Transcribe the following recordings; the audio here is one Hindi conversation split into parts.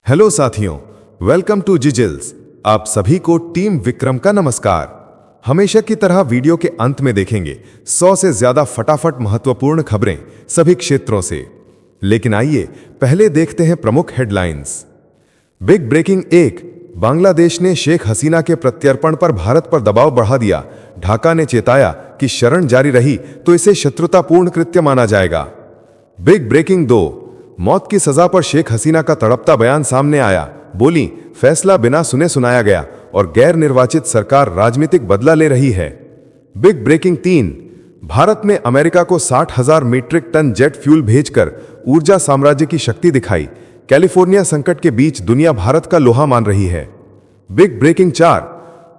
हेलो साथियों, वेलकम टू जिजिल्स। आप सभी को टीम विक्रम का नमस्कार। हमेशा की तरह वीडियो के अंत में देखेंगे 100 से ज्यादा फटाफट महत्वपूर्ण खबरें सभी क्षेत्रों से। लेकिन आइए पहले देखते हैं प्रमुख हेडलाइंस। बिग ब्रेकिंग 1, बांग्लादेश ने शेख हसीना के प्रत्यर्पण पर भारत पर दबाव बढ़ा दिया। ढाका ने चेताया कि शरण जारी रही तो इसे शत्रुतापूर्ण कृत्य माना जाएगा। बिग ब्रेकिंग 2, मौत की सजा पर शेख हसीना का तड़पता बयान सामने आया। बोली, फैसला बिना सुने सुनाया गया और गैर निर्वाचित सरकार राजनीतिक बदला ले रही है। बिग ब्रेकिंग 3, भारत ने अमेरिका को 60,000 मीट्रिक टन जेट फ्यूल भेजकर ऊर्जा साम्राज्य की शक्ति दिखाई। कैलिफोर्निया संकट के बीच दुनिया भारत का लोहा मान रही है। बिग ब्रेकिंग 4,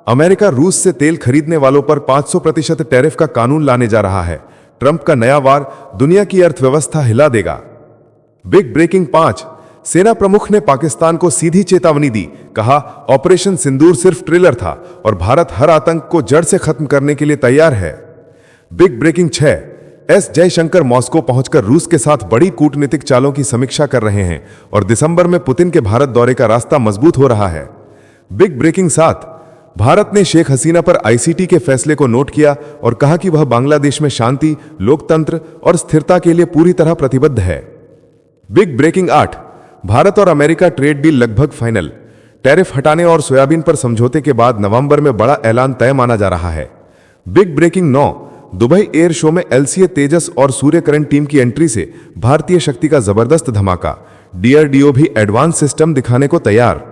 अमेरिका रूस से तेल खरीदने वालों पर 500% टैरिफ का कानून लाने जा रहा है। ट्रंप का नया वार दुनिया की अर्थव्यवस्था हिला देगा। बिग ब्रेकिंग 5, सेना प्रमुख ने पाकिस्तान को सीधी चेतावनी दी। कहा, ऑपरेशन सिंदूर सिर्फ ट्रेलर था और भारत हर आतंक को जड़ से खत्म करने के लिए तैयार है। Big breaking 6, S Jaishankar Moscow पहुंचकर रूस के साथ बड़ी कूटनीतिक चालों की समीक्षा कर रहे हैं और दिसंबर में पुतिन के भारत दौरे का रास्ता मजबूत हो रहा है। बिग ब्रेकिंग 7, भारत ने शेख हसीना पर आईसीटी के फैसले को नोट किया और कहा कि वह बांग्लादेश में शांति, लोकतंत्र और स्थिरता के लिए पूरी तरह प्रतिबद्ध है। बिग ब्रेकिंग 8, भारत और अमेरिका ट्रेड डील लगभग फाइनल। टैरिफ हटाने और सोयाबीन पर समझौते के बाद नवंबर में बड़ा ऐलान तय माना जा रहा है। Big breaking 9, Dubai air show में एलसीए तेजस और सूर्यकिरण टीम की एंट्री से भारतीय शक्ति का जबरदस्त धमाका। डीआरडीओ भी एडवांस सिस्टम दिखाने को तैयार।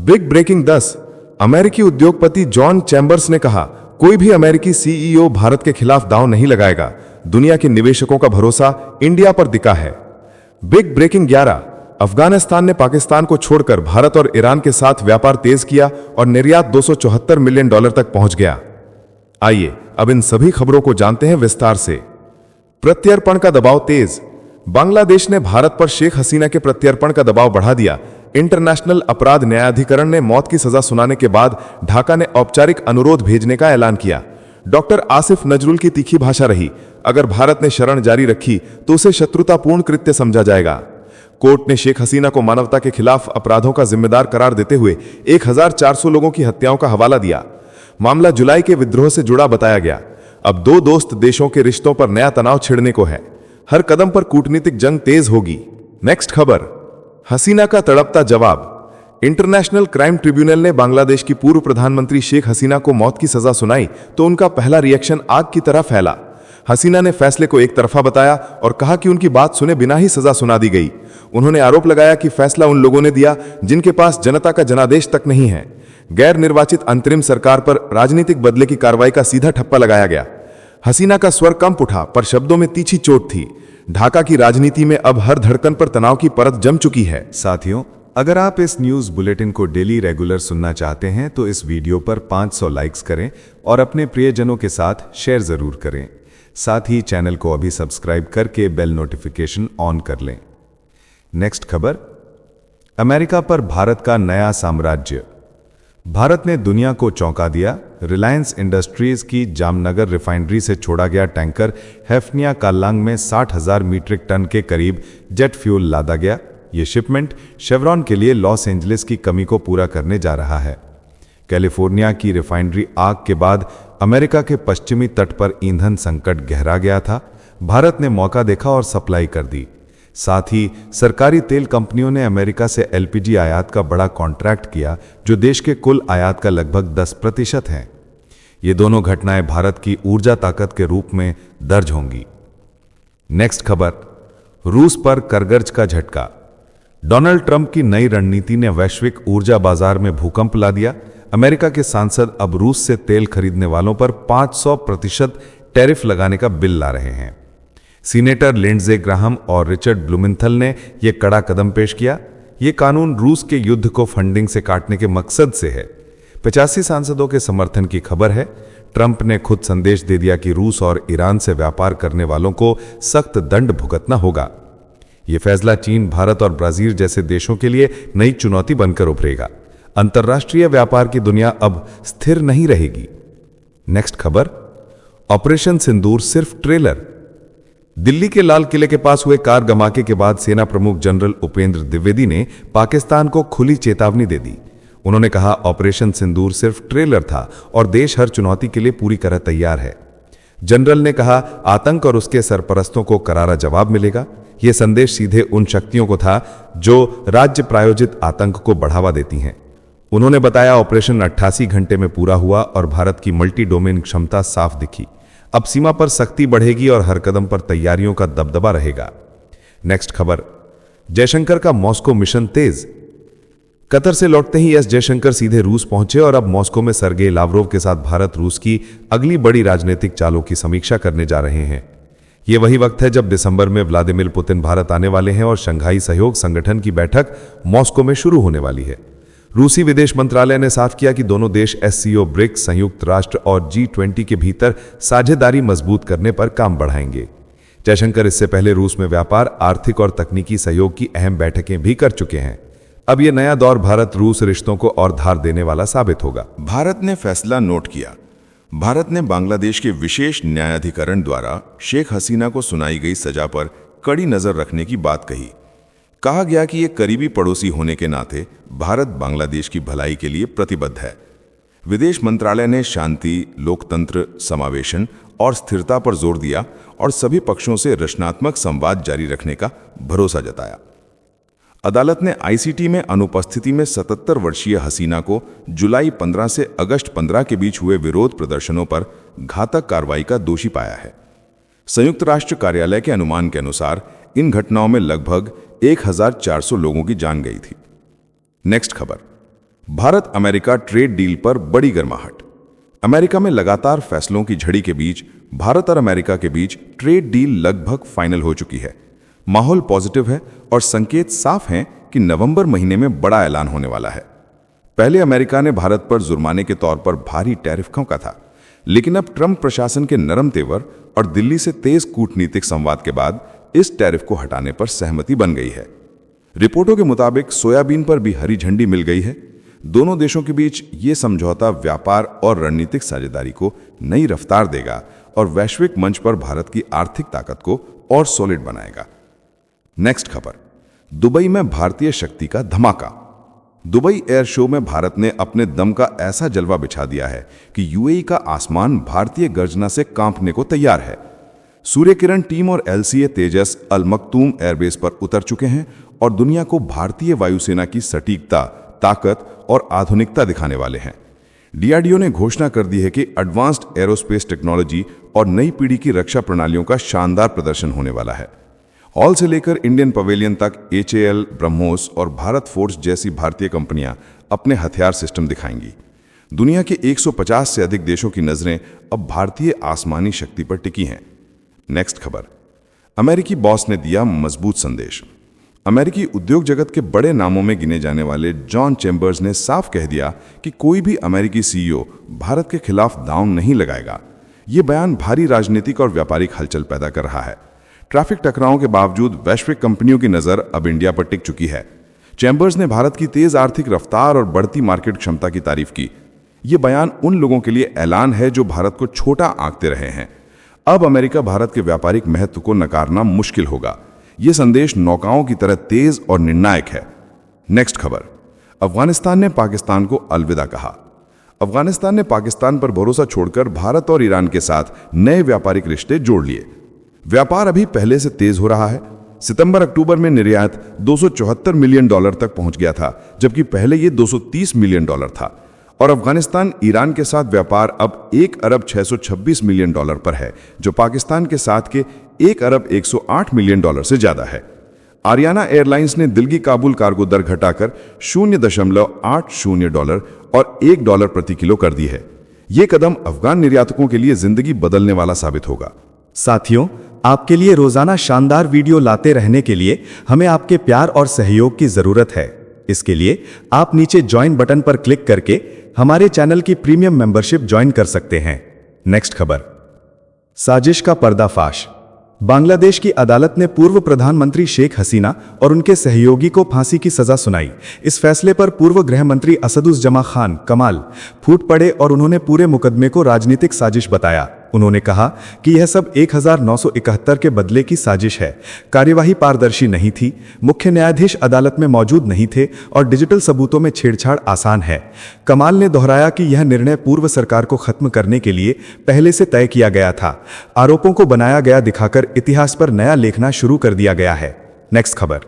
बिग ब्रेकिंग 10, अमेरिकी उद्योगपति जॉन चैम्बर्स ने कहा, कोई भी अमेरिकी सीईओ भारत के खिलाफ दांव नहीं लगाएगा। दुनिया के निवेशकों का भरोसा इंडिया पर दिखा है। बिग ब्रेकिंग 11, अफगानिस्तान ने पाकिस्तान को छोड़कर भारत और ईरान के साथ व्यापार तेज किया और निर्यात $274 मिलियन तक पहुंच गया। आइए अब इन सभी खबरों को जानते हैं विस्तार से। प्रत्यर्पण का दबाव तेज। बांग्लादेश ने भारत पर शेख हसीना के प्रत्यर्पण का दबाव बढ़ा दिया। इंटरनेशनल अपराध न्यायाधिकरण ने मौत की सजा सुनाने के बाद ढाका ने औपचारिक अनुरोध भेजने का ऐलान किया। डॉक्टर आसिफ नजरुल की तीखी भाषा रही, अगर भारत ने शरण जारी रखी तो उसे शत्रुतापूर्ण कृत्य समझा जाएगा। कोर्ट ने शेख हसीना को मानवता के खिलाफ अपराधों का जिम्मेदार करार देते हुए 1400 लोगों की हत्याओं का हवाला दिया। मामला जुलाई के विद्रोह से जुड़ा बताया गया। अब दो दोस्त देशों के रिश्तों पर नया तनाव छिड़ने को है। हर कदम पर कूटनीतिक जंग तेज होगी। नेक्स्ट खबर, हसीना का तड़पता जवाब। इंटरनेशनल क्राइम ट्रिब्यूनल ने बांग्लादेश की पूर्व प्रधानमंत्री शेख हसीना को मौत की सजा सुनाई तो उनका पहला रिएक्शन आग की तरह फैला। हसीना ने फैसले को एक तरफा बताया और कहा कि उनकी बात सुने बिना ही सजा सुना दी गई। उन्होंने आरोप लगाया कि फैसला उन लोगों ने दिया जिनके पास जनता का जनादेश तक नहीं है। गैर निर्वाचित अंतरिम सरकार पर राजनीतिक बदले की कार्रवाई का सीधा ठप्पा लगाया गया। हसीना का स्वर कंप उठा पर शब्दों में तीखी चोट थी। ढाका की राजनीति में अब हर धड़कन पर तनाव की परत जम चुकी है। साथियों, अगर आप इस न्यूज बुलेटिन को डेली रेगुलर सुनना चाहते हैं तो इस वीडियो पर 500 लाइक्स करें और अपने प्रियजनों के साथ शेयर जरूर करें। साथ ही चैनल को अभी सब्सक्राइब करके बेल नोटिफिकेशन ऑन कर लें। नेक्स्ट खबर, अमेरिका पर भारत का नया साम्राज्य। भारत ने दुनिया को चौंका दिया। रिलायंस इंडस्ट्रीज की जामनगर रिफाइनरी से छोड़ा गया टैंकर हैफनिया कालांग में 60,000 मीट्रिक टन के करीब जेट फ्यूल लादा गया। ये शिपमेंट शेवरॉन के लिए लॉस एंजलिस की कमी को पूरा करने जा रहा है। कैलिफोर्निया की रिफाइनरी आग के बाद अमेरिका के पश्चिमी तट पर ईंधन संकट गहरा गया था। भारत ने मौका देखा और सप्लाई कर दी। साथ ही सरकारी तेल कंपनियों ने अमेरिका से एलपीजी आयात का बड़ा कॉन्ट्रैक्ट किया, जो देश के कुल आयात का लगभग 10% है। ये दोनों घटनाएं भारत की ऊर्जा ताकत के रूप में दर्ज होंगी। नेक्स्ट खबर, रूस पर करगर्ज का झटका। डोनाल्ड ट्रंप की नई रणनीति ने वैश्विक ऊर्जा बाजार में भूकंप ला दिया। अमेरिका के सांसद अब रूस से तेल खरीदने वालों पर 500% टैरिफ लगाने का बिल ला रहे हैं। सीनेटर लिंडजे ग्राहम और रिचर्ड ब्लूमेंथल ने यह कड़ा कदम पेश किया। यह कानून रूस के युद्ध को फंडिंग से काटने के मकसद से है। 85 सांसदों के समर्थन की खबर है। ट्रंप ने खुद संदेश दे दिया कि रूस और ईरान से व्यापार करने वालों को सख्त दंड भुगतना होगा। यह फैसला चीन, भारत और ब्राजील जैसे देशों के लिए नई चुनौती बनकर उभरेगा। अंतर्राष्ट्रीय व्यापार की दुनिया अब स्थिर नहीं रहेगी। नेक्स्ट खबर, ऑपरेशन सिंदूर सिर्फ ट्रेलर। दिल्ली के लाल किले के पास हुए कार धमाके के बाद सेना प्रमुख जनरल उपेंद्र द्विवेदी ने पाकिस्तान को खुली चेतावनी दे दी। उन्होंने कहा, ऑपरेशन सिंदूर सिर्फ ट्रेलर था और देश हर चुनौती के लिए पूरी तरह तैयार है। जनरल ने कहा, आतंक और उसके सरपरस्तों को करारा जवाब मिलेगा। यह संदेश सीधे उन शक्तियों को था जो राज्य प्रायोजित आतंक को बढ़ावा देती हैं। उन्होंने बताया, ऑपरेशन 88 घंटे में पूरा हुआ और भारत की मल्टी डोमेन क्षमता साफ दिखी। अब सीमा पर सख्ती बढ़ेगी और हर कदम पर तैयारियों का दबदबा रहेगा। नेक्स्ट खबर, जयशंकर का मॉस्को मिशन तेज। कतर से लौटते ही एस जयशंकर सीधे रूस पहुंचे और अब मॉस्को में सर्गेई लावरोव के साथ भारत रूस की अगली बड़ी राजनीतिक चालों की समीक्षा करने जा रहे हैं। यह वही वक्त है जब दिसंबर में व्लादिमीर पुतिन भारत आने वाले हैं और शंघाई सहयोग संगठन की बैठक मॉस्को में शुरू होने वाली है। रूसी विदेश मंत्रालय ने साफ किया कि दोनों देश एससीओ, ब्रिक्स, संयुक्त राष्ट्र और G20 के भीतर साझेदारी मजबूत करने पर काम बढ़ाएंगे। जयशंकर इससे पहले रूस में व्यापार, आर्थिक और तकनीकी सहयोग की अहम बैठकें भी कर चुके हैं। अब यह नया दौर भारत रूस रिश्तों को और धार देने वाला साबित होगा। भारत ने फैसला नोट किया। भारत ने बांग्लादेश के विशेष न्यायाधिकरण द्वारा शेख हसीना को सुनाई गई सजा पर कड़ी नजर रखने की बात कही। कहा गया कि यह करीबी पड़ोसी होने के नाते भारत बांग्लादेश की भलाई के लिए प्रतिबद्ध है। विदेश मंत्रालय ने शांति, लोकतंत्र, समावेशन और स्थिरता पर जोर दिया और सभी पक्षों से रचनात्मक संवाद जारी रखने का भरोसा जताया। अदालत ने आईसीटी में अनुपस्थिति में 77 वर्षीय हसीना को जुलाई 15 से अगस्त 15 के बीच हुए विरोध प्रदर्शनों पर घातक कार्रवाई का दोषी पाया है। संयुक्त राष्ट्र कार्यालय के अनुमान के अनुसार इन घटनाओं में लगभग 1400 लोगों की जान गई थी। नेक्स्ट खबर, भारत अमेरिका ट्रेड डील पर बड़ी गर्माहट। अमेरिका में लगातार फैसलों की झड़ी के बीच भारत और अमेरिका के बीच ट्रेड डील लगभग फाइनल हो चुकी है। माहौल पॉजिटिव है और संकेत साफ हैं कि नवंबर महीने में बड़ा ऐलान होने वाला है। पहले अमेरिका ने भारत पर जुर्माने के तौर पर भारी टैरिफ ठोका था, लेकिन अब ट्रंप प्रशासन के नरम तेवर और दिल्ली से तेज कूटनीतिक संवाद के बाद इस टैरिफ को हटाने पर सहमति बन गई है। रिपोर्टों के मुताबिक सोयाबीन पर भी हरी झंडी मिल गई है। दोनों देशों के बीच ये समझौता व्यापार और रणनीतिक साझेदारी को नई रफ्तार देगा और वैश्विक मंच पर भारत की आर्थिक ताकत को और सॉलिड बनाएगा। नेक्स्ट खबर, दुबई में भारतीय शक्ति का धमाका। दुबई एयर शो में भारत ने अपने दम का ऐसा जलवा बिछा दिया है कि यूएई का आसमान भारतीय गर्जना से कांपने को तैयार है। सूर्य किरण टीम और एलसीए तेजस अल मखतूम एयरबेस पर उतर चुके हैं और दुनिया को भारतीय वायुसेना की सटीकता, ताकत और आधुनिकता दिखाने वाले हैं। डीआरडीओ ने घोषणा कर दी है कि एडवांस्ड एरोस्पेस टेक्नोलॉजी और नई पीढ़ी की रक्षा प्रणालियों का शानदार प्रदर्शन होने वाला है। ऑल से लेकर इंडियन पवेलियन तक HAL, ब्रह्मोस और भारत फोर्स जैसी भारतीय कंपनियां अपने हथियार सिस्टम दिखाएंगी। दुनिया के 150 से अधिक देशों की नजरें अब भारतीय आसमानी शक्ति पर टिकी हैं। नेक्स्ट खबर, अमेरिकी बॉस ने दिया मजबूत संदेश। अमेरिकी उद्योग जगत के बड़े नामों में गिने जाने वाले जॉन चेम्बर्स ने साफ कह दिया कि कोई भी अमेरिकी CEO भारत के खिलाफ दांव नहीं लगाएगा। ये बयान भारी राजनीतिक और व्यापारिक हलचल पैदा कर रहा है। ट्रैफिक टकरावों के बावजूद वैश्विक कंपनियों की नजर अब इंडिया पर टिक चुकी है। चैम्बर्स ने भारत की तेज आर्थिक रफ्तार और बढ़ती मार्केट क्षमता की तारीफ की। ये बयान उन लोगों के लिए ऐलान है जो भारत को छोटा आंकते रहे हैं। अब अमेरिका भारत के व्यापारिक महत्व को नकारना मुश्किल होगा। यह संदेश नौकाओं की तरह तेज और निर्णायक है। नेक्स्ट खबर, अफगानिस्तान ने पाकिस्तान को अलविदा कहा। अफगानिस्तान ने पाकिस्तान पर भरोसा छोड़कर भारत और ईरान के साथ नए व्यापारिक रिश्ते जोड़ लिए। व्यापार अभी पहले से तेज हो रहा है। सितंबर-अक्टूबर में निर्यात $274 मिलियन तक पहुंच गया था, जबकि पहले यह $230 मिलियन था। और अफगानिस्तान ईरान के साथ व्यापार अब $1 अरब 626 मिलियन पर है, जो पाकिस्तान के साथ के $1 अरब 108 मिलियन से ज्यादा है। आरियाना एयरलाइंस ने दिल्ली काबुल कार्गो दर घटाकर $0.80 और $1 प्रति किलो कर दी है। यह कदम अफगान निर्यातकों के लिए जिंदगी बदलने वाला साबित होगा। साथियों, आपके लिए रोजाना शानदार वीडियो लाते रहने के लिए हमें आपके प्यार और सहयोग की जरूरत है। इसके लिए आप नीचे ज्वाइन बटन पर क्लिक करके हमारे चैनल की प्रीमियम मेंबरशिप ज्वाइन कर सकते हैं। नेक्स्ट खबर, साजिश का पर्दाफाश। बांग्लादेश की अदालत ने पूर्व प्रधानमंत्री शेख हसीना और उनके सहयोगी को फांसी की सजा सुनाई। इस फैसले पर पूर्व गृह मंत्री असदुज़्ज़मा खान कमाल फूट पड़े और उन्होंने पूरे मुकदमे को राजनीतिक साजिश बताया। उन्होंने कहा कि यह सब 1971 के बदले की साजिश है। कार्यवाही पारदर्शी नहीं थी, मुख्य न्यायाधीश अदालत में मौजूद नहीं थे और डिजिटल सबूतों में छेड़छाड़ आसान है। कमाल ने दोहराया कि यह निर्णय पूर्व सरकार को खत्म करने के लिए पहले से तय किया गया था। आरोपों को बनाया गया दिखाकर इतिहास पर नया लेखना शुरू कर दिया गया है। नेक्स्ट खबर।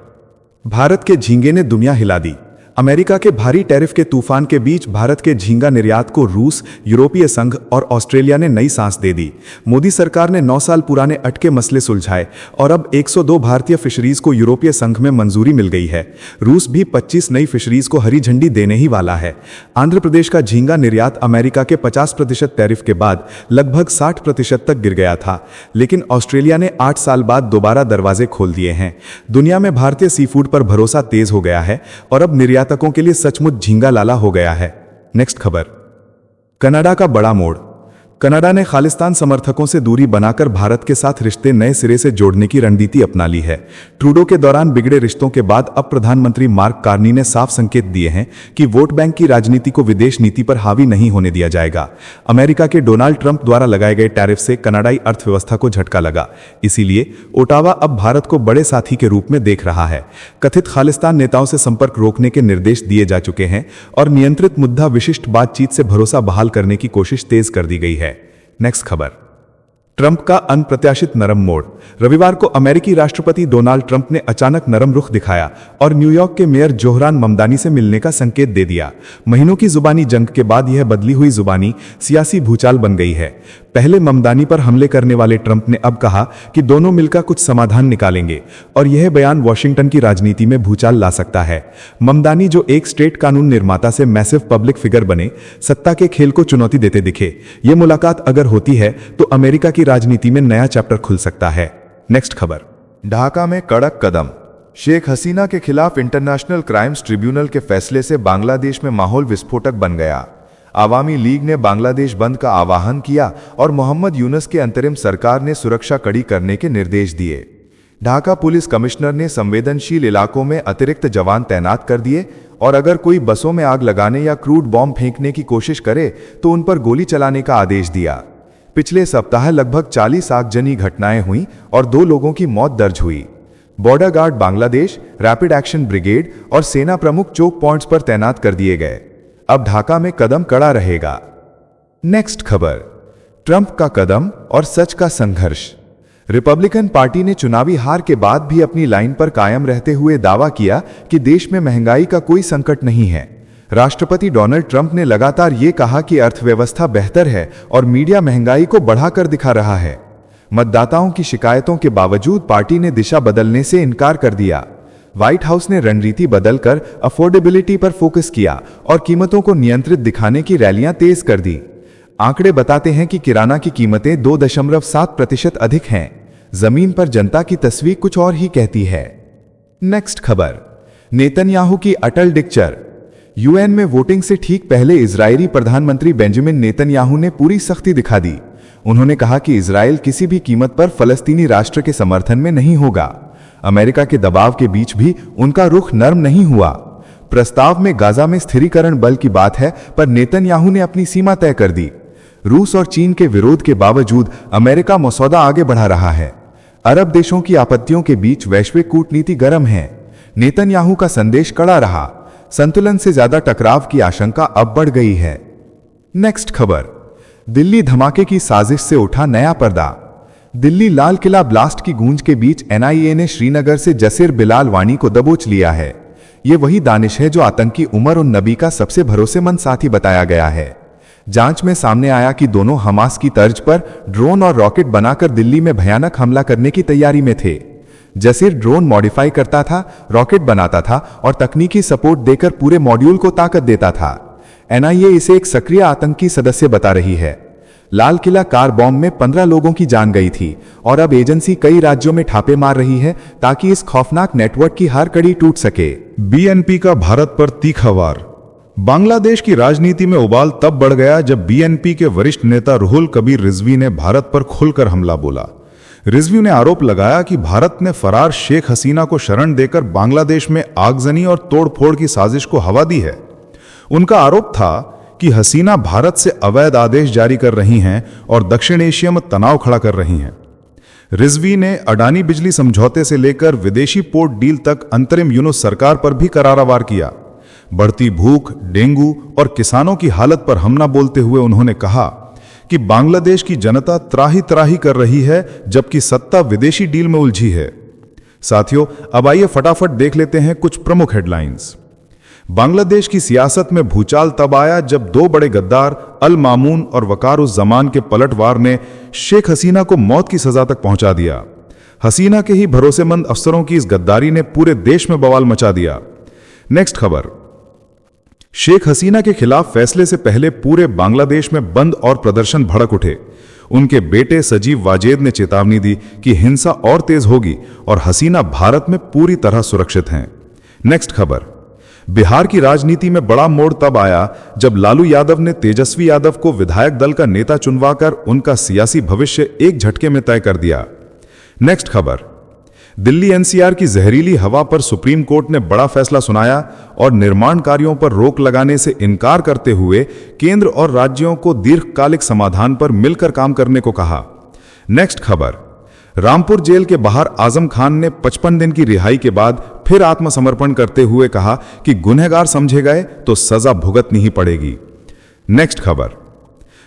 भारत के झींगे ने दुनिया हिला दी। अमेरिका के भारी टैरिफ के तूफान के बीच भारत के झींगा निर्यात को रूस, यूरोपीय संघ और ऑस्ट्रेलिया ने नई सांस दे दी। मोदी सरकार ने 9 साल पुराने अटके मसले सुलझाए और अब 102 भारतीय फिशरीज को यूरोपीय संघ में मंजूरी मिल गई है। रूस भी 25 नई फिशरीज को हरी झंडी देने ही वाला है। आंध्र प्रदेश का झींगा निर्यात अमेरिका के 50% टैरिफ के बाद लगभग 60% तक गिर गया था, लेकिन ऑस्ट्रेलिया ने 8 साल बाद दोबारा दरवाजे खोल दिए हैं। दुनिया में भारतीय सी फूड पर भरोसा तेज हो गया है और अब निर्यातकों के लिए सचमुच झींगा लाला हो गया है। नेक्स्ट खबर। कनाडा का बड़ा मोड़। कनाडा ने खालिस्तान समर्थकों से दूरी बनाकर भारत के साथ रिश्ते नए सिरे से जोड़ने की रणनीति अपना ली है। ट्रूडो के दौरान बिगड़े रिश्तों के बाद अब प्रधानमंत्री मार्क कार्नी ने साफ संकेत दिए हैं कि वोट बैंक की राजनीति को विदेश नीति पर हावी नहीं होने दिया जाएगा। अमेरिका के डोनाल्ड ट्रंप द्वारा लगाए गए टैरिफ से कनाडाई अर्थव्यवस्था को झटका लगा, इसीलिए ओटावा अब भारत को बड़े साथी के रूप में देख रहा है। कथित खालिस्तान नेताओं से संपर्क रोकने के निर्देश दिए जा चुके हैं और नियंत्रित मुद्दा विशिष्ट बातचीत से भरोसा बहाल करने की कोशिश तेज कर दी गई है। नेक्स्ट खबर। ट्रंप का अनप्रत्याशित नरम मोड़। रविवार को अमेरिकी राष्ट्रपति डोनाल्ड ट्रंप ने अचानक नरम रुख दिखाया और न्यूयॉर्क के मेयर जोहरान ममदानी से मिलने का संकेत दे दिया। महीनों की जुबानी जंग के बाद यह बदली हुई जुबानी सियासी भूचाल बन गई है। पहले ममदानी पर हमले करने वाले ट्रंप ने अब कहा कि दोनों मिलकर कुछ समाधान निकालेंगे और यह बयान वॉशिंगटन की राजनीति में भूचाल ला सकता है। ममदानी, जो एक स्टेट कानून निर्माता से मैसिव पब्लिक फिगर बने, सत्ता के खेल को चुनौती देते दिखे। ये मुलाकात अगर होती है तो अमेरिका की राजनीति में नया चैप्टर खुल सकता है। नेक्स्ट खबर। ढाका में कड़क कदम। शेख हसीना के खिलाफ इंटरनेशनल क्राइम्स ट्रिब्यूनल के फैसले से बांग्लादेश में माहौल विस्फोटक बन गया। आवामी लीग ने बांग्लादेश बंद का आह्वान किया और मोहम्मद यूनुस के अंतरिम सरकार ने सुरक्षा कड़ी करने के निर्देश दिए। ढाका पुलिस कमिश्नर ने संवेदनशील इलाकों में अतिरिक्त जवान तैनात कर दिए और अगर कोई बसों में आग लगाने या क्रूड बॉम्ब फेंकने की कोशिश करे तो उन पर गोली चलाने का आदेश दिया। पिछले सप्ताह लगभग 40 आगजनी घटनाएं हुई और 2 लोगों की मौत दर्ज हुई। Border guard Bangladesh, rapid action brigade और सेना प्रमुख चोक पॉइंट्स पर तैनात कर दिए गए। अब ढाका में कदम कड़ा रहेगा। नेक्स्ट खबर। ट्रंप का कदम और सच का संघर्ष। रिपब्लिकन पार्टी ने चुनावी हार के बाद भी अपनी लाइन पर कायम रहते हुए दावा किया कि देश में महंगाई का कोई संकट नहीं है। राष्ट्रपति डोनाल्ड ट्रंप ने लगातार ये कहा कि अर्थव्यवस्था बेहतर है और मीडिया महंगाई को बढ़ाकर दिखा रहा है। मतदाताओं की शिकायतों के बावजूद पार्टी ने दिशा बदलने से इनकार कर दिया। व्हाइट हाउस ने रणनीति बदलकर अफोर्डेबिलिटी पर फोकस किया और कीमतों को नियंत्रित दिखाने की रैलियां तेज कर दी। आंकड़े बताते हैं कि किराना की कीमतें 2.7% अधिक हैं। जमीन पर जनता की तस्वीर कुछ और ही कहती है। नेक्स्ट खबर। नेतन्याहू की अटल डिक्चर। यूएन में वोटिंग से ठीक पहले इजरायली प्रधानमंत्री बेंजामिन नेतन्याहू ने पूरी सख्ती दिखा दी। उन्होंने कहा कि इजरायल किसी भी कीमत पर फलस्तीनी राष्ट्र के समर्थन में नहीं होगा। अमेरिका के दबाव के बीच भी उनका रुख नर्म नहीं हुआ। प्रस्ताव में गाजा में स्थिरीकरण बल की बात है, पर नेतन्याहू ने अपनी सीमा तय कर दी। रूस और चीन के विरोध के बावजूद अमेरिका मसौदा आगे बढ़ा रहा है। अरब देशों की आपत्तियों के बीच वैश्विक कूटनीति गर्म है। नेतन्याहू का संदेश कड़ा रहा। संतुलन से ज्यादा टकराव की आशंका अब बढ़ गई है। नेक्स्ट खबर। दिल्ली धमाके की साजिश से उठा नया पर्दा। दिल्ली लाल किला ब्लास्ट की गूंज के बीच एनआईए ने श्रीनगर से जसीर बिलाल वानी को दबोच लिया है। ये वही दानिश है जो आतंकी उमर उन नबी का सबसे भरोसेमंद साथी बताया गया है। जांच में सामने आया कि दोनों हमास की तर्ज पर ड्रोन और रॉकेट बनाकर दिल्ली में भयानक हमला करने की तैयारी में थे। जसीर ड्रोन मॉडिफाई करता था, रॉकेट बनाता था और तकनीकी सपोर्ट देकर पूरे मॉड्यूल को ताकत देता था। एनआईए इसे एक सक्रिय आतंकी सदस्य बता रही है। लाल किला कार बॉम्ब में 15 लोगों की जान गई थी और अब एजेंसी कई राज्यों में छापे मार रही है ताकि इस खौफनाक नेटवर्क की हर कड़ी टूट सके। बीएनपी का भारत पर तीखा वार। बांग्लादेश की राजनीति में उबाल तब बढ़ गया जब बीएनपी के वरिष्ठ नेता रुहुल कबीर रिजवी ने भारत पर खुलकर हमला बोला। रिजवी ने आरोप लगाया कि भारत ने फरार शेख हसीना को शरण देकर बांग्लादेश में आगजनी और तोड़फोड़ की साजिश को हवा दी है। उनका आरोप था कि हसीना भारत से अवैध आदेश जारी कर रही हैं और दक्षिण एशिया में तनाव खड़ा कर रही हैं। रिजवी ने अडानी बिजली समझौते से लेकर विदेशी पोर्ट डील तक अंतरिम यूनुस सरकार पर भी करारा वार किया। बढ़ती भूख, डेंगू और किसानों की हालत पर हमला बोलते हुए उन्होंने कहा कि बांग्लादेश की जनता त्राही त्राही कर रही है जबकि सत्ता विदेशी डील में उलझी है। साथियों, अब आइए फटाफट देख लेते हैं कुछ प्रमुख हेडलाइंस। बांग्लादेश की सियासत में भूचाल तब आया जब दो बड़े गद्दार अल मामून और वकारुज़्ज़मान के पलटवार ने शेख हसीना को मौत की सजा तक पहुंचा दिया। हसीना के ही भरोसेमंद अफसरों की इस गद्दारी ने पूरे देश में बवाल मचा दिया। नेक्स्ट खबर, शेख हसीना के खिलाफ फैसले से पहले पूरे बांग्लादेश में बंद और प्रदर्शन भड़क उठे। उनके बेटे सजीव वाजेद ने चेतावनी दी कि हिंसा और तेज होगी और हसीना भारत में पूरी तरह सुरक्षित हैं। नेक्स्ट खबर, बिहार की राजनीति में बड़ा मोड़ तब आया जब लालू यादव ने तेजस्वी यादव को विधायक दल का नेता चुनवाकर उनका सियासी भविष्य एक झटके में तय कर दिया। नेक्स्ट खबर, दिल्ली एनसीआर की जहरीली हवा पर सुप्रीम कोर्ट ने बड़ा फैसला सुनाया और निर्माण कार्यों पर रोक लगाने से इनकार करते हुए केंद्र और राज्यों को दीर्घकालिक समाधान पर मिलकर काम करने को कहा। नेक्स्ट खबर, रामपुर जेल के बाहर आजम खान ने 55 दिन की रिहाई के बाद फिर आत्मसमर्पण करते हुए कहा कि गुनहगार समझे गए तो सजा भुगतनी ही पड़ेगी। नेक्स्ट खबर,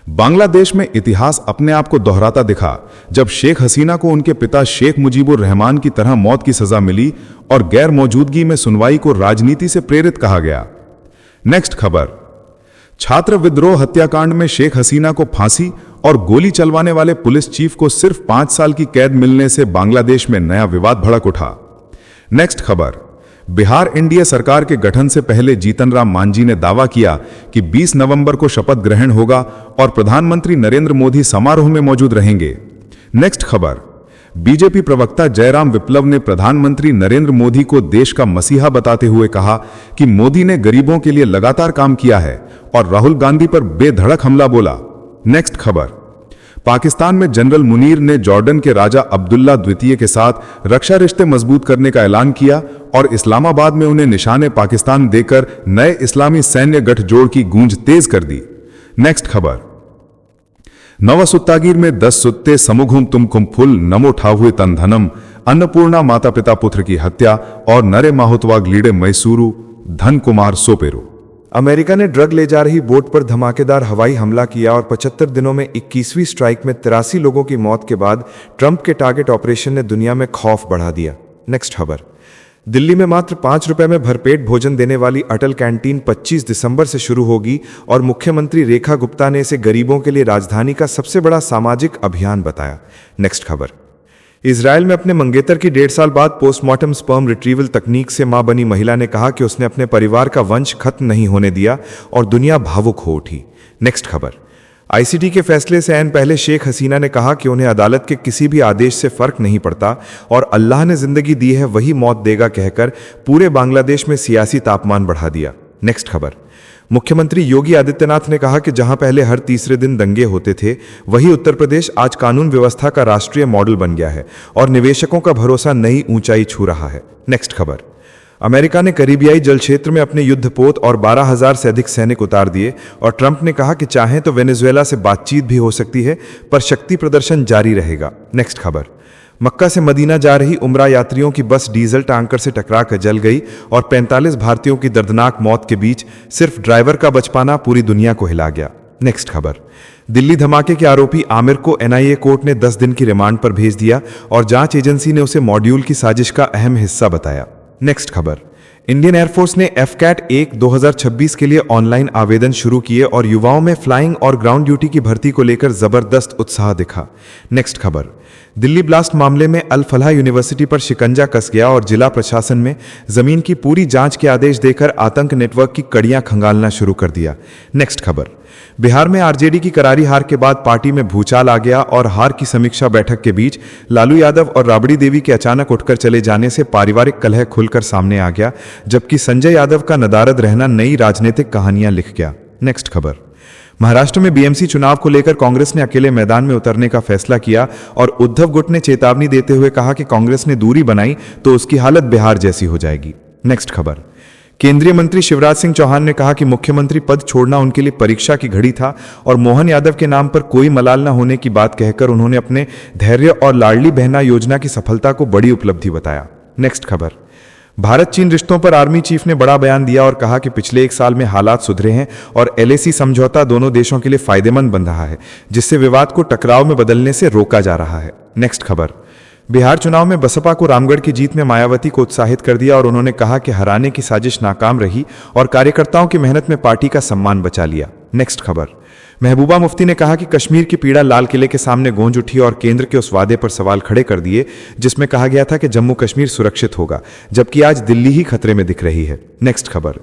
बांग्लादेश में इतिहास अपने आप को दोहराता दिखा जब शेख हसीना को उनके पिता शेख मुजीबुर रहमान की तरह मौत की सजा मिली और गैर मौजूदगी में सुनवाई को राजनीति से प्रेरित कहा गया। नेक्स्ट खबर, छात्र विद्रोह हत्याकांड में शेख हसीना को फांसी और गोली चलवाने वाले पुलिस चीफ को सिर्फ 5 साल की कैद मिलने से बांग्लादेश में नया विवाद भड़क उठा। नेक्स्ट खबर, बिहार एनडीए सरकार के गठन से पहले जीतन राम मांझी ने दावा किया कि 20 नवंबर को शपथ ग्रहण होगा और प्रधानमंत्री नरेंद्र मोदी समारोह में मौजूद रहेंगे। नेक्स्ट खबर, बीजेपी प्रवक्ता जयराम विप्लव ने प्रधानमंत्री नरेंद्र मोदी को देश का मसीहा बताते हुए कहा कि मोदी ने गरीबों के लिए लगातार काम किया है और राहुल गांधी पर बेधड़क हमला बोला। नेक्स्ट खबर, पाकिस्तान में जनरल मुनीर ने जॉर्डन के राजा अब्दुल्ला द्वितीय के साथ रक्षा रिश्ते मजबूत करने का ऐलान किया और इस्लामाबाद में उन्हें निशाने पाकिस्तान देकर नए इस्लामी सैन्य गठजोड़ की गूंज तेज कर दी। नेक्स्ट खबर, नवसुत्तागीर में 10 सुत्ते समुघुम तुमकुम फुल नमो ठाहुए तन धनम, अन्नपूर्णा माता पिता पुत्र की हत्या और नरे माहुतवा ग्लीडे मैसूरू धन कुमार सोपेरू। अमेरिका ने ड्रग ले जा रही बोट पर धमाकेदार हवाई हमला किया और 75 दिनों में 21वीं स्ट्राइक में 83 लोगों की मौत के बाद ट्रंप के टारगेट ऑपरेशन ने दुनिया में खौफ बढ़ा दिया। नेक्स्ट खबर, दिल्ली में मात्र 5 रुपए में भरपेट भोजन देने वाली अटल कैंटीन 25 दिसंबर से शुरू होगी और मुख्यमंत्री रेखा गुप्ता ने इसे गरीबों के लिए राजधानी का सबसे बड़ा सामाजिक अभियान बताया। नेक्स्ट खबर, इजराइल में अपने मंगेतर की 1.5 साल बाद पोस्टमार्टम स्पर्म रिट्रीवल तकनीक से मां बनी महिला ने कहा कि उसने अपने परिवार का वंश खत्म नहीं होने दिया और दुनिया भावुक हो उठी। नेक्स्ट खबर, आईसीटी के फैसले से ऐन पहले शेख हसीना ने कहा कि उन्हें अदालत के किसी भी आदेश से फर्क नहीं पड़ता और अल्लाह ने जिंदगी दी है वही मौत देगा कहकर पूरे बांग्लादेश में सियासी तापमान बढ़ा दिया। नेक्स्ट खबर, मुख्यमंत्री योगी आदित्यनाथ ने कहा कि जहां पहले हर तीसरे दिन दंगे होते थे वही उत्तर प्रदेश आज कानून व्यवस्था का राष्ट्रीय मॉडल बन गया है और निवेशकों का भरोसा नई ऊंचाई छू रहा है। नेक्स्ट खबर, अमेरिका ने करीबियाई जल क्षेत्र में अपने युद्धपोत और 12,000 से अधिक सैनिक उतार दिए और ट्रंप ने कहा कि चाहें तो वेनेजुएला से बातचीत भी हो सकती है पर शक्ति प्रदर्शन जारी रहेगा। नेक्स्ट खबर, मक्का से मदीना जा रही उम्रा यात्रियों की बस डीजल टैंकर से टकरा कर जल गई और 45 भारतीयों की दर्दनाक मौत के बीच सिर्फ ड्राइवर का बच पाना पूरी दुनिया को हिला गया। नेक्स्ट खबर, दिल्ली धमाके के आरोपी आमिर को एनआईए कोर्ट ने 10 दिन की रिमांड पर भेज दिया और जांच एजेंसी ने उसे मॉड्यूल की साजिश का अहम हिस्सा बताया। नेक्स्ट खबर, इंडियन एयरफोर्स ने एफकैट 1 2026 के लिए ऑनलाइन आवेदन शुरू किए और युवाओं में फ्लाइंग और ग्राउंड ड्यूटी की भर्ती को लेकर जबरदस्त उत्साह दिखा। नेक्स्ट खबर, दिल्ली ब्लास्ट मामले में अल फलाह यूनिवर्सिटी पर शिकंजा कस गया और जिला प्रशासन में जमीन की पूरी जांच के आदेश देकर आतंक नेटवर्क की कड़ियां खंगालना शुरू कर दिया। नेक्स्ट खबर, बिहार में आरजेडी की करारी हार के बाद पार्टी में भूचाल आ गया और हार की समीक्षा बैठक के बीच लालू यादव और राबड़ी देवी के अचानक उठकर चले जाने से पारिवारिक कलह खुलकर सामने आ गया, जबकि संजय यादव का नदारद रहना नई राजनीतिक कहानियां लिख गया। नेक्स्ट खबर, महाराष्ट्र में बीएमसी चुनाव को लेकर कांग्रेस ने अकेले मैदान में उतरने का फैसला किया और उद्धव गुट ने चेतावनी देते हुए कहा कि कांग्रेस ने दूरी बनाई तो उसकी हालत बिहार जैसी हो जाएगी। नेक्स्ट खबर, केंद्रीय मंत्री शिवराज सिंह चौहान ने कहा कि मुख्यमंत्री पद छोड़ना उनके लिए परीक्षा की घड़ी था और मोहन यादव के नाम पर कोई मलाल न होने की बात कहकर उन्होंने अपने धैर्य और लाडली बहना योजना की सफलता को बड़ी उपलब्धि बताया। नेक्स्ट खबर। भारत चीन रिश्तों पर आर्मी चीफ ने बड़ा बयान दिया और कहा कि पिछले 1 साल में हालात सुधरे हैं और LAC समझौता दोनों देशों के लिए फायदेमंद बन रहा है, जिससे विवाद को टकराव में बदलने से रोका जा रहा है। नेक्स्ट खबर। बिहार चुनाव में बसपा को रामगढ़ की जीत में मायावती को उत्साहित कर दिया और उन्होंने कहा कि हराने की साजिश नाकाम रही और कार्यकर्ताओं की मेहनत में पार्टी का सम्मान बचा लिया। नेक्स्ट खबर। महबूबा मुफ्ती ने कहा कि कश्मीर की पीड़ा लाल किले के सामने गूंज उठी और केंद्र के उस वादे पर सवाल खड़े कर दिए जिसमें कहा गया था कि जम्मू कश्मीर सुरक्षित होगा, जबकि आज दिल्ली ही खतरे में दिख रही है। नेक्स्ट खबर।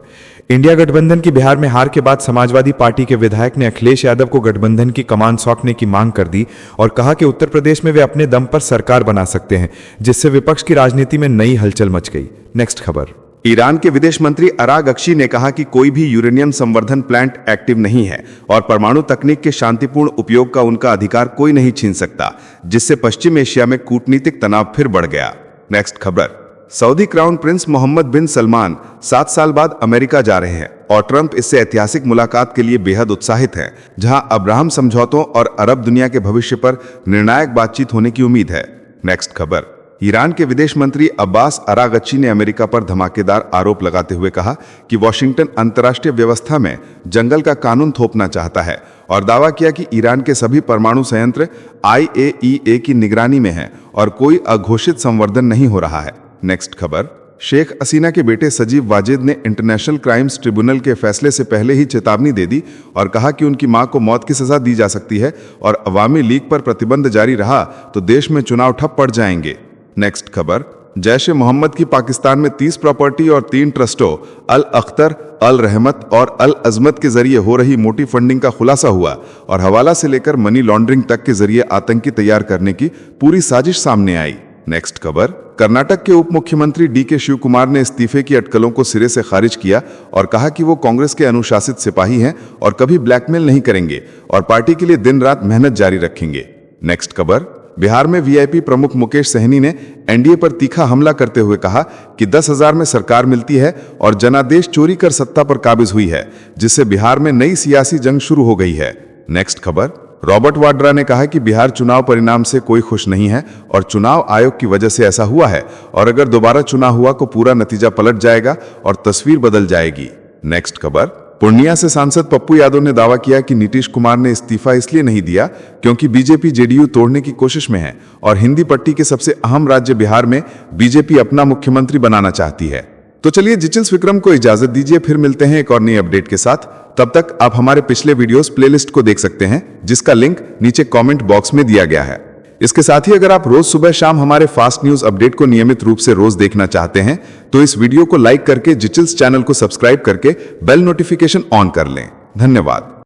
इंडिया गठबंधन की बिहार में हार के बाद समाजवादी पार्टी के विधायक ने अखिलेश यादव को गठबंधन की कमान सौंपने की मांग कर दी और कहा कि उत्तर प्रदेश में वे अपने दम पर सरकार बना सकते हैं, जिससे विपक्ष की राजनीति में नई हलचल मच गई। नेक्स्ट खबर। ईरान के विदेश मंत्री अरागची ने कहा कि कोई भी यूरेनियम संवर्धन प्लांट एक्टिव नहीं है और परमाणु तकनीक के शांतिपूर्ण उपयोग का उनका अधिकार कोई नहीं छीन सकता, जिससे पश्चिम एशिया में कूटनीतिक तनाव फिर बढ़ गया। नेक्स्ट खबर। सऊदी क्राउन प्रिंस मोहम्मद बिन सलमान 7 साल बाद अमेरिका जा रहे हैं और ट्रंप इससे ऐतिहासिक मुलाकात के लिए बेहद उत्साहित हैं, जहां अब्राहम समझौतों और अरब दुनिया के भविष्य पर निर्णायक बातचीत होने की उम्मीद है। नेक्स्ट खबर। ईरान के विदेश मंत्री अब्बास अरागची ने अमेरिका पर धमाकेदार आरोप लगाते हुए कहा कि वॉशिंगटन अंतर्राष्ट्रीय व्यवस्था में जंगल का कानून थोपना चाहता है और दावा किया कि ईरान के सभी परमाणु संयंत्र IAEA की निगरानी में हैं और कोई अघोषित संवर्धन नहीं हो रहा है। नेक्स्ट खबर। शेख हसीना के बेटे सजीव वाजिद ने इंटरनेशनल क्राइम्स ट्रिब्यूनल के फैसले से पहले ही चेतावनी दे दी और कहा कि उनकी मां को मौत की सजा दी जा सकती है और अवामी लीग पर प्रतिबंध जारी रहा तो देश में चुनाव ठप पड़ जाएंगे। नेक्स्ट खबर। जैश ए मोहम्मद की पाकिस्तान में 30 प्रॉपर्टी और 3 ट्रस्टों अल अख्तर, अल रहमत और अल अजमत के जरिए हो रही मोटी फंडिंग का खुलासा हुआ और हवाला से लेकर मनी लॉन्ड्रिंग तक के जरिए आतंकी तैयार करने की पूरी साजिश सामने आई। नेक्स्ट खबर। कर्नाटक के उप मुख्यमंत्री DK शिव कुमार ने इस्तीफे की अटकलों को सिरे से खारिज किया और कहा कि वो कांग्रेस के अनुशासित सिपाही हैं और कभी ब्लैकमेल नहीं करेंगे और पार्टी के लिए दिन रात मेहनत जारी रखेंगे। नेक्स्ट खबर। बिहार में VIP प्रमुख मुकेश सहनी ने NDA पर तीखा हमला करते हुए कहा कि 10,000 में सरकार मिलती है और जनादेश चोरी कर सत्ता पर काबिज हुई है, जिससे बिहार में नई सियासी जंग शुरू हो गई है। नेक्स्ट खबर। रॉबर्ट वाड्रा ने कहा कि बिहार चुनाव परिणाम से कोई खुश नहीं है और चुनाव आयोग की वजह से ऐसा हुआ है और अगर दोबारा चुनाव हुआ तो पूरा नतीजा पलट जाएगा और तस्वीर बदल जाएगी। नेक्स्ट खबर। पूर्णिया से सांसद पप्पू यादव ने दावा किया कि नीतीश कुमार ने इस्तीफा इसलिए नहीं दिया क्योंकि बीजेपी JDU तोड़ने की कोशिश में है और हिंदी पट्टी के सबसे अहम राज्य बिहार में बीजेपी अपना मुख्यमंत्री बनाना चाहती है। तो चलिए जिचिल्स विक्रम को इजाजत दीजिए, फिर मिलते हैं एक और नई अपडेट के साथ। तब तक आप हमारे पिछले वीडियोस प्लेलिस्ट को देख सकते हैं, जिसका लिंक नीचे कमेंट बॉक्स में दिया गया है। इसके साथ ही अगर आप रोज सुबह शाम हमारे फास्ट न्यूज अपडेट को नियमित रूप से रोज देखना चाहते हैं तो इस वीडियो को लाइक करके जिचिल्स चैनल को सब्सक्राइब करके बेल नोटिफिकेशन ऑन कर लें। धन्यवाद।